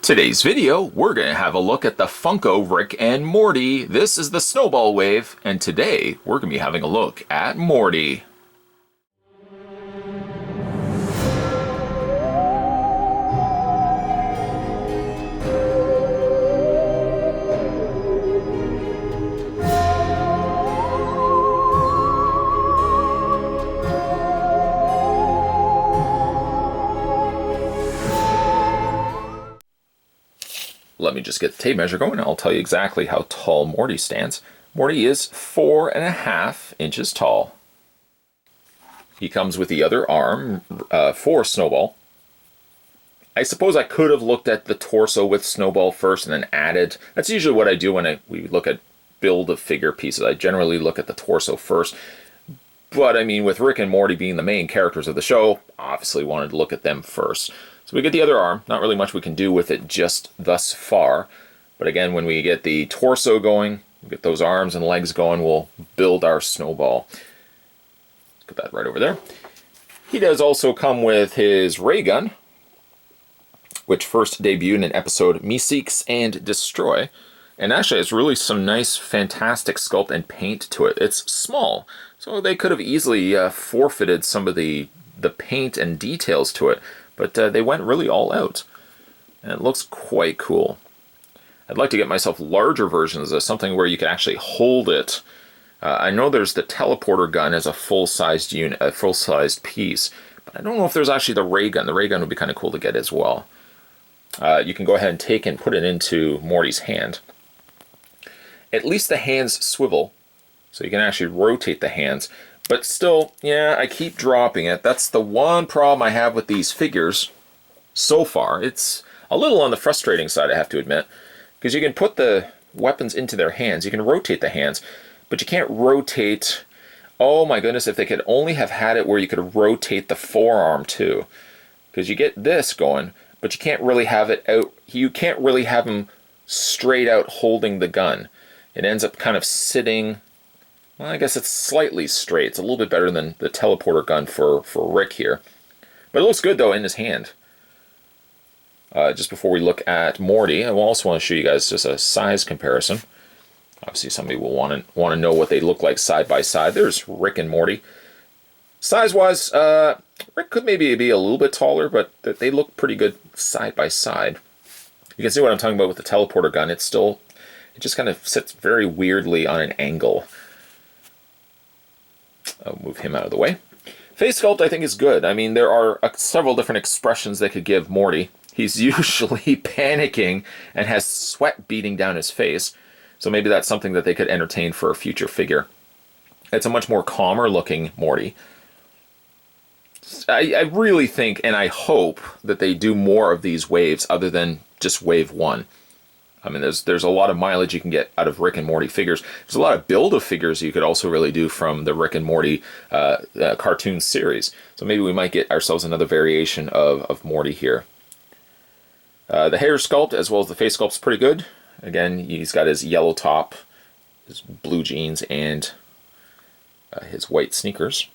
Today's video, we're going to have a look at the Funko Rick and Morty. This is the Snowball wave, and today we're going to be having a look at Morty. Let me just get the tape measure going. I'll tell you exactly how tall Morty stands. Morty is 4.5 inches tall. He comes with the other arm for Snowball. I suppose I could have looked at the torso with Snowball first and then added. That's usually what I do when we look at build of figure pieces. I generally look at the torso first. But I mean, with Rick and Morty being the main characters of the show, obviously wanted to look at them first. So we get the other arm. Not really much we can do with it just thus far. But again, when we get the torso going, we get those arms and legs going, we'll build our Snowball. Put that right over there. He does also come with his Raygun, which first debuted in episode Me Seeks and Destroy. And actually, it's really some nice, fantastic sculpt and paint to it. It's small, so they could have easily forfeited some of the paint and details to it. But they went really all out. And it looks quite cool. I'd like to get myself larger versions of something where you can actually hold it. I know there's the teleporter gun as a full-sized unit, a full-sized piece. But I don't know if there's actually the ray gun. The ray gun would be kind of cool to get as well. You can go ahead and take and put it into Morty's hand. At least the hands swivel. So you can actually rotate the hands. But still, yeah, I keep dropping it. That's the one problem I have with these figures so far. It's a little on the frustrating side, I have to admit. Because you can put the weapons into their hands. You can rotate the hands. But you can't rotate... Oh my goodness, if they could only have had it where you could rotate the forearm too. Because you get this going, but you can't really have it out... You can't really have them straight out holding the gun. It ends up kind of sitting... Well, I guess it's slightly straight. It's a little bit better than the teleporter gun for Rick here. But it looks good, though, in his hand. Just before we look at Morty, I also want to show you guys just a size comparison. Obviously, somebody will want to know what they look like side by side. There's Rick and Morty. Size-wise, Rick could maybe be a little bit taller, but they look pretty good side by side. You can see what I'm talking about with the teleporter gun. It just kind of sits very weirdly on an angle. I'll move him out of the way. Face sculpt, I think, is good. I mean, there are several different expressions they could give Morty. He's usually panicking and has sweat beating down his face. So maybe that's something that they could entertain for a future figure. It's a much more calmer looking Morty. I really think and I hope that they do more of these waves other than just wave one. I mean, there's a lot of mileage you can get out of Rick and Morty figures. There's a lot of build of figures you could also really do from the Rick and Morty cartoon series. So maybe we might get ourselves another variation of Morty here. The hair sculpt as well as the face sculpt is pretty good. Again, he's got his yellow top, his blue jeans, and his white sneakers.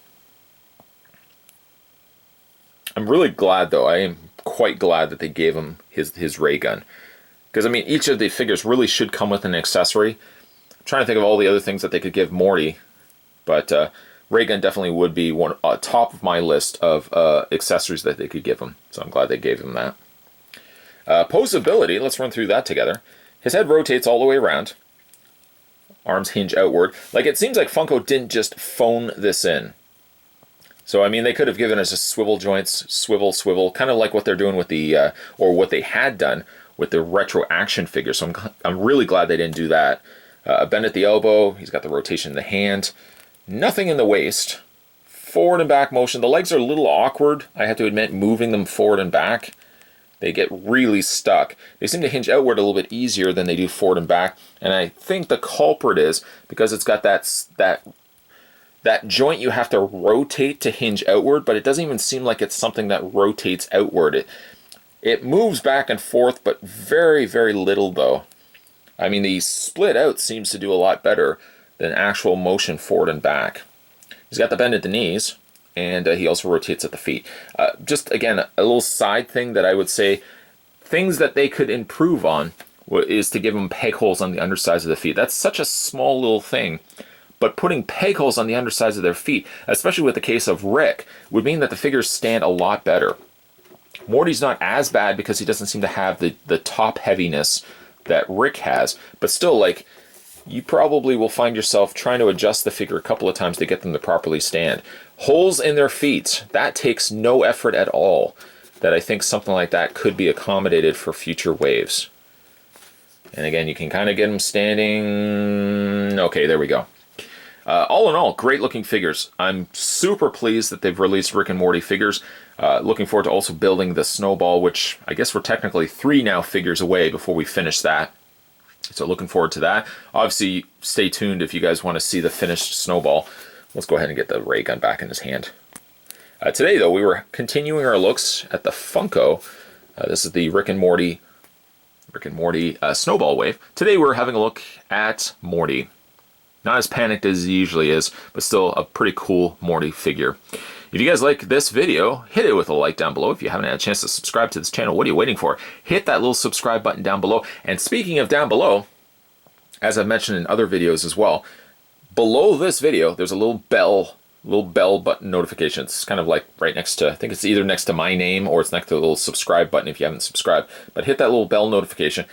I'm really glad, though. I am quite glad that they gave him his ray gun. Because, I mean, each of the figures really should come with an accessory. I'm trying to think of all the other things that they could give Morty. But Raygun definitely would be top of my list of accessories that they could give him. So I'm glad they gave him that. Posability, let's run through that together. His head rotates all the way around. Arms hinge outward. Like, it seems like Funko didn't just phone this in. So, I mean, they could have given us a swivel joints, swivel, kind of like what they're doing with the, or what they had done with the retro action figure. So I'm really glad they didn't do that. A bend at the elbow. He's got the rotation in the hand. Nothing in the waist. Forward and back motion. The legs are a little awkward, I have to admit, moving them forward and back. They get really stuck. They seem to hinge outward a little bit easier than they do forward and back. And I think the culprit is because it's got that joint you have to rotate to hinge outward, but it doesn't even seem like it's something that rotates outward. It moves back and forth, but very, very little, though. I mean, the split out seems to do a lot better than actual motion forward and back. He's got the bend at the knees, and he also rotates at the feet. Just, again, a little side thing that I would say, things that they could improve on is to give them peg holes on the undersides of the feet. That's such a small little thing. But putting peg holes on the undersides of their feet, especially with the case of Rick, would mean that the figures stand a lot better. Morty's not as bad because he doesn't seem to have the top heaviness that Rick has. But still, like, you probably will find yourself trying to adjust the figure a couple of times to get them to properly stand. Holes in their feet, that takes no effort at all. That I think something like that could be accommodated for future waves. And again, you can kind of get them standing. Okay, there we go. All in all, great looking figures. I'm super pleased that they've released Rick and Morty figures. Looking forward to also building the Snowball, which I guess we're technically 3 now figures away before we finish that. So looking forward to that. Obviously, stay tuned if you guys want to see the finished Snowball. Let's go ahead and get the Raygun back in his hand. Today, though, we were continuing our looks at the Funko. This is the Rick and Morty Snowball wave. Today, we're having a look at Morty. Not as panicked as he usually is, but still a pretty cool Morty figure. If you guys like this video, hit it with a like down below. If you haven't had a chance to subscribe to this channel, what are you waiting for? Hit that little subscribe button down below. And speaking of down below, as I've mentioned in other videos as well, below this video, there's a little bell button notification. It's kind of like right next to, I think it's either next to my name or it's next to the little subscribe button if you haven't subscribed. But hit that little bell notification.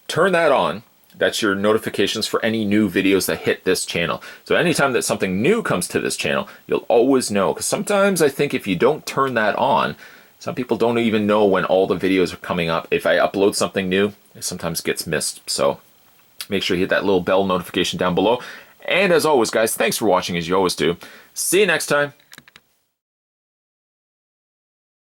Turn that on. That's your notifications for any new videos that hit this channel. So anytime that something new comes to this channel, you'll always know. Because sometimes I think if you don't turn that on, some people don't even know when all the videos are coming up. If I upload something new, it sometimes gets missed. So make sure you hit that little bell notification down below. And as always, guys, thanks for watching as you always do. See you next time.